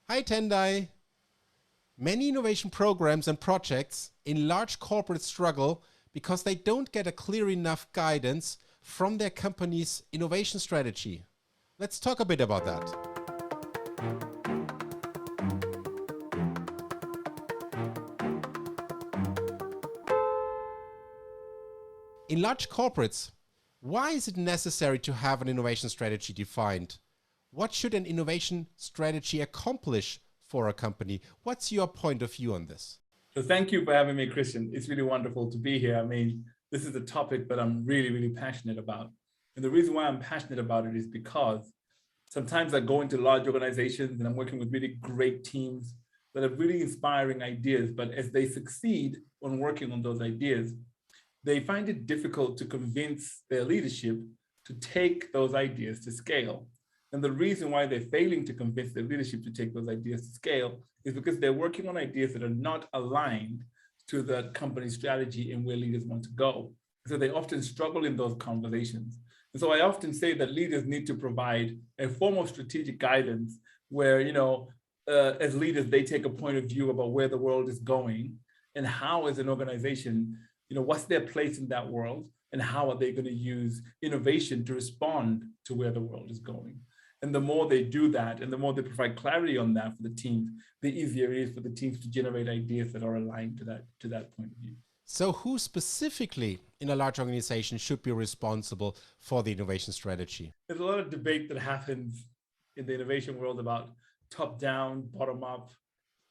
Hi Tendai. Many innovation programs and projects in large corporates struggle because they don't get a clear enough guidance from their company's innovation strategy. Let's talk a bit about that. In large corporates, why is it necessary to have an innovation strategy defined? What should an innovation strategy accomplish for a company? What's your point of view on this? So thank you for having me, Christian. It's really wonderful to be here. I mean, this is a topic that I'm really, really passionate about. And the reason why I'm passionate about it is because sometimes I go into large organizations and I'm working with really great teams that have really inspiring ideas, but as they succeed on working on those ideas, they find it difficult to convince their leadership to take those ideas to scale. And the reason why they're failing to convince their leadership to take those ideas to scale is because they're working on ideas that are not aligned to the company's strategy and where leaders want to go. So they often struggle in those conversations. And so I often say that leaders need to provide a form of strategic guidance where, as leaders, they take a point of view about where the world is going and how, as an organization, what's their place in that world and how are they going to use innovation to respond to where the world is going. And the more they do that and the more they provide clarity on that for the teams, the easier it is for the teams to generate ideas that are aligned to that point of view. So who specifically in a large organization should be responsible for the innovation strategy? There's a lot of debate that happens in the innovation world about top-down, bottom-up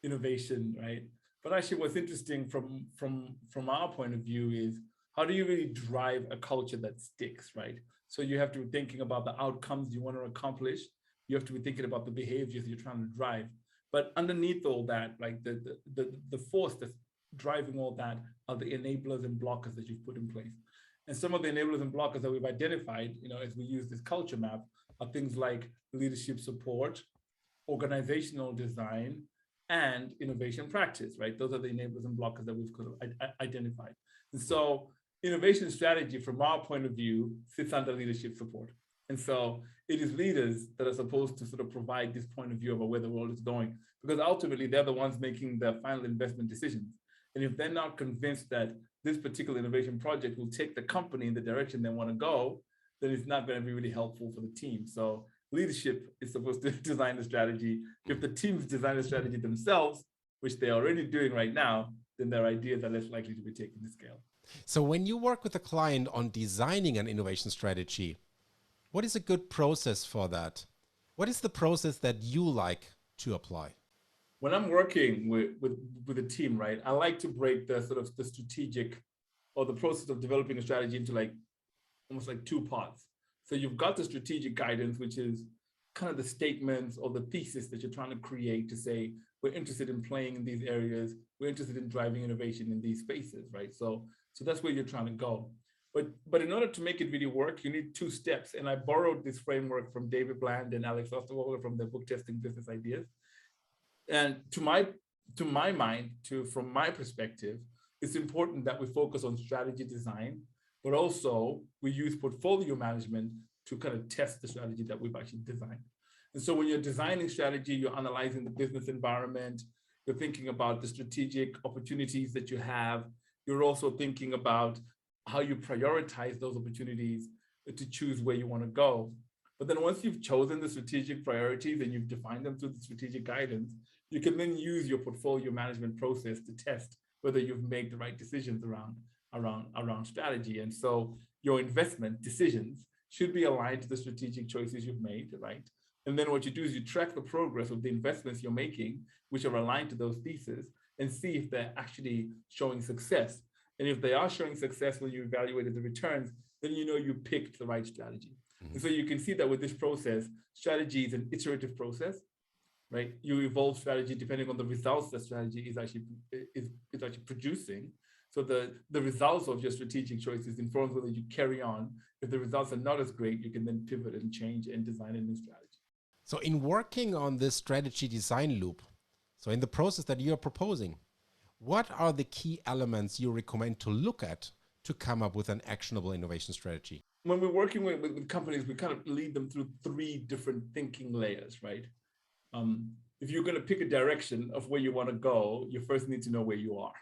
innovation, right? But actually what's interesting from our point of view is how do you really drive a culture that sticks, right? So you have to be thinking about the outcomes you want to accomplish. You have to be thinking about the behaviors you're trying to drive. But underneath all that, like the force that's driving all that are the enablers and blockers that you've put in place. And some of the enablers and blockers that we've identified, as we use this culture map, are things like leadership support, organizational design, and innovation practice, right? Those are the enablers and blockers that we've identified. And so innovation strategy, from our point of view, sits under leadership support. And so it is leaders that are supposed to sort of provide this point of view about where the world is going, because ultimately they're the ones making the final investment decisions. And if they're not convinced that this particular innovation project will take the company in the direction they want to go, then it's not going to be really helpful for the team. So leadership is supposed to design the strategy. If the teams design the strategy themselves, which they're already doing right now, then their ideas are less likely to be taken to scale. So when you work with a client on designing an innovation strategy, what is a good process for that? What is the process that you like to apply? When I'm working with a team, right, I like to break the sort of the strategic or the process of developing a strategy into almost like two parts. So you've got the strategic guidance, which is kind of the statements or the thesis that you're trying to create to say, we're interested in playing in these areas, we're interested in driving innovation in these spaces, right? So that's where you're trying to go. But in order to make it really work, you need two steps. And I borrowed this framework from David Bland and Alex Osterwalder from their book, Testing Business Ideas. And from my perspective, it's important that we focus on strategy design, but also we use portfolio management to kind of test the strategy that we've actually designed. And so when you're designing strategy, you're analyzing the business environment, you're thinking about the strategic opportunities that you have. You're also thinking about how you prioritize those opportunities to choose where you want to go. But then once you've chosen the strategic priorities and you've defined them through the strategic guidance, you can then use your portfolio management process to test whether you've made the right decisions around strategy. And so your investment decisions should be aligned to the strategic choices you've made, right? And then what you do is you track the progress of the investments you're making, which are aligned to those theses, and see if they're actually showing success. And if they are showing success when you evaluated the returns, then you know you picked the right strategy. And so you can see that with this process, strategy is an iterative process, right? You evolve strategy depending on the results that strategy is actually producing. So the results of your strategic choices informs whether you carry on. If the results are not as great, you can then pivot and change and design a new strategy. So in working on this strategy design loop, so in the process that you're proposing, what are the key elements you recommend to look at to come up with an actionable innovation strategy? When we're working with companies, we kind of lead them through three different thinking layers, right? if you're going to pick a direction of where you want to go, you first need to know where you are,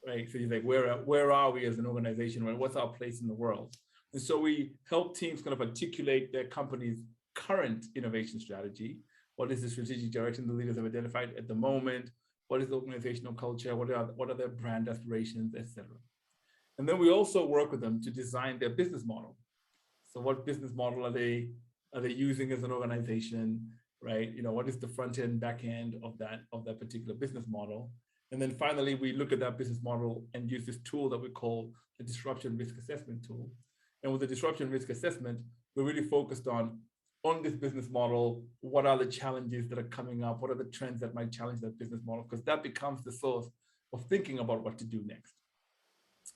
right? So you're like, where are we as an organization, right? What's our place in the world? And so we help teams kind of articulate their company's current innovation strategy. What is the strategic direction the leaders have identified at the moment? What is the organizational culture? What are their brand aspirations, et cetera? And then we also work with them to design their business model. So what business model are they using as an organization, right? What is the front end, back end of that particular business model? And then finally, we look at that business model and use this tool that we call the disruption risk assessment tool. And with the disruption risk assessment, we're really focused on this business model, what are the challenges that are coming up? What are the trends that might challenge that business model? Because that becomes the source of thinking about what to do next.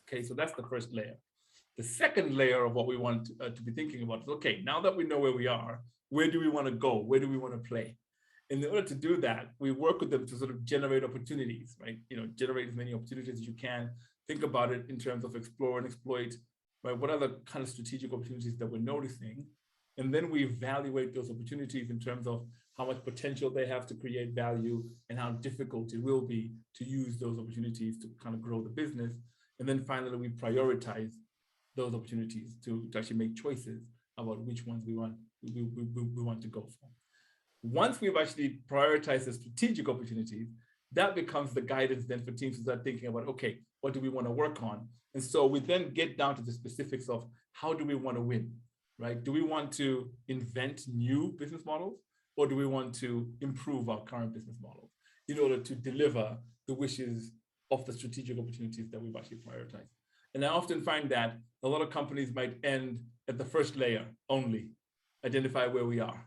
Okay, so that's the first layer. The second layer of what we want to be thinking about is, okay, now that we know where we are, where do we want to go? Where do we want to play? And in order to do that, we work with them to sort of generate opportunities, right? Generate as many opportunities as you can. Think about it in terms of explore and exploit, right? What are the kind of strategic opportunities that we're noticing? And then we evaluate those opportunities in terms of how much potential they have to create value and how difficult it will be to use those opportunities to kind of grow the business. And then finally, we prioritize those opportunities to actually make choices about which ones we want to go for. Once we've actually prioritized the strategic opportunities, that becomes the guidance then for teams to start thinking about, okay, what do we want to work on? And so we then get down to the specifics of how do we want to win, right? Do we want to invent new business models, or do we want to improve our current business models in order to deliver the wishes of the strategic opportunities that we've actually prioritized? And I often find that a lot of companies might end at the first layer only, identify where we are.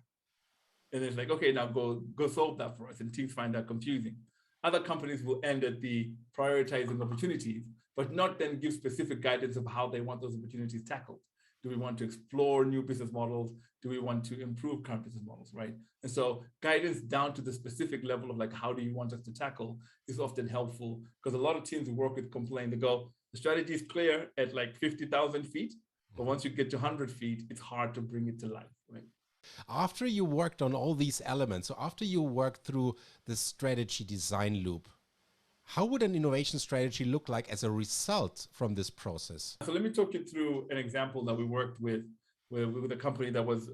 And it's like, okay, now go solve that for us. And teams find that confusing. Other companies will end at the prioritizing opportunities, but not then give specific guidance of how they want those opportunities tackled. Do we want to explore new business models? Do we want to improve current business models, right? And so guidance down to the specific level of like, how do you want us to tackle is often helpful, because a lot of teams we work with complain, they go, the strategy is clear at like 50,000 feet, but once you get to 100 feet, it's hard to bring it to life, right? After you worked on all these elements, so after you worked through the strategy design loop, how would an innovation strategy look like as a result from this process? So let me talk you through an example that we worked with a company that was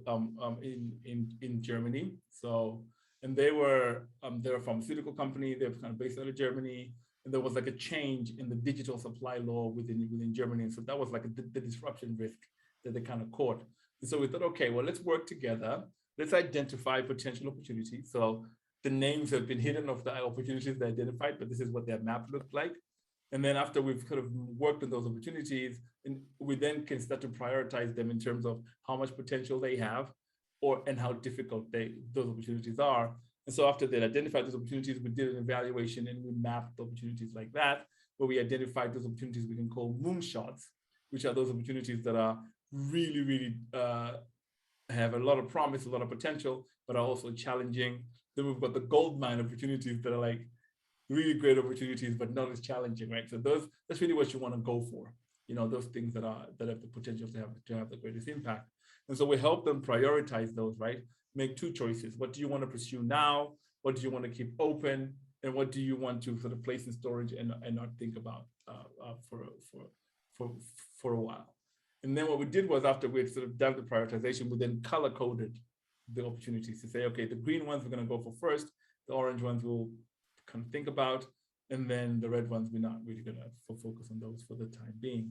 in Germany. So, and they're a pharmaceutical company. They're kind of based out of Germany. And there was like a change in the digital supply law within Germany. And so that was like the disruption risk that they kind of caught. And so we thought, okay, well, let's work together. Let's identify potential opportunities. So the names have been hidden of the opportunities they identified, but this is what their map looked like. And then after we've kind of worked on those opportunities, and we then can start to prioritize them in terms of how much potential they have and how difficult those opportunities are. And so after they identified those opportunities, we did an evaluation and we mapped the opportunities like that, where we identified those opportunities we can call moonshots, which are those opportunities that are really, really have a lot of promise, a lot of potential, but are also challenging. Then we've got the gold mine opportunities that are like really great opportunities, but not as challenging, right? So that's really what you want to go for. Those things that have the potential to have the greatest impact. And so we help them prioritize those, right? Make two choices. What do you want to pursue now? What do you want to keep open? And what do you want to sort of place in storage and not think about for a while? And then what we did was, after we had sort of done the prioritization, we then color coded the opportunities to say, okay, the green ones we're going to go for first, the orange ones we'll kind of think about, and then the red ones we're not really going to focus on those for the time being.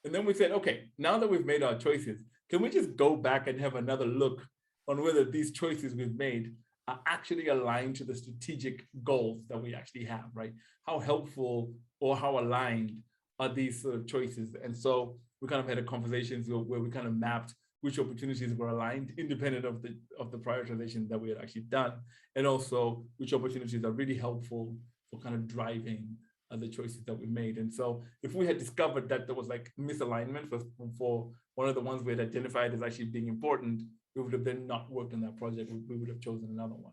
And then we said, okay, now that we've made our choices, can we just go back and have another look on whether these choices we've made are actually aligned to the strategic goals that we actually have, right? How helpful or how aligned are these sort of choices? And so we kind of had a conversation where we kind of mapped which opportunities were aligned, independent of the prioritization that we had actually done, and also which opportunities are really helpful for kind of driving the choices that we made. And so if we had discovered that there was like misalignment for one of the ones we had identified as actually being important, we would have then not worked on that project. We would have chosen another one,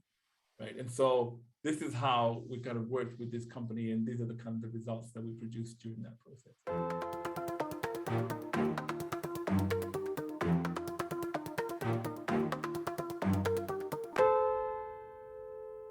right? And so this is how we kind of worked with this company, and these are the kind of the results that we produced during that process.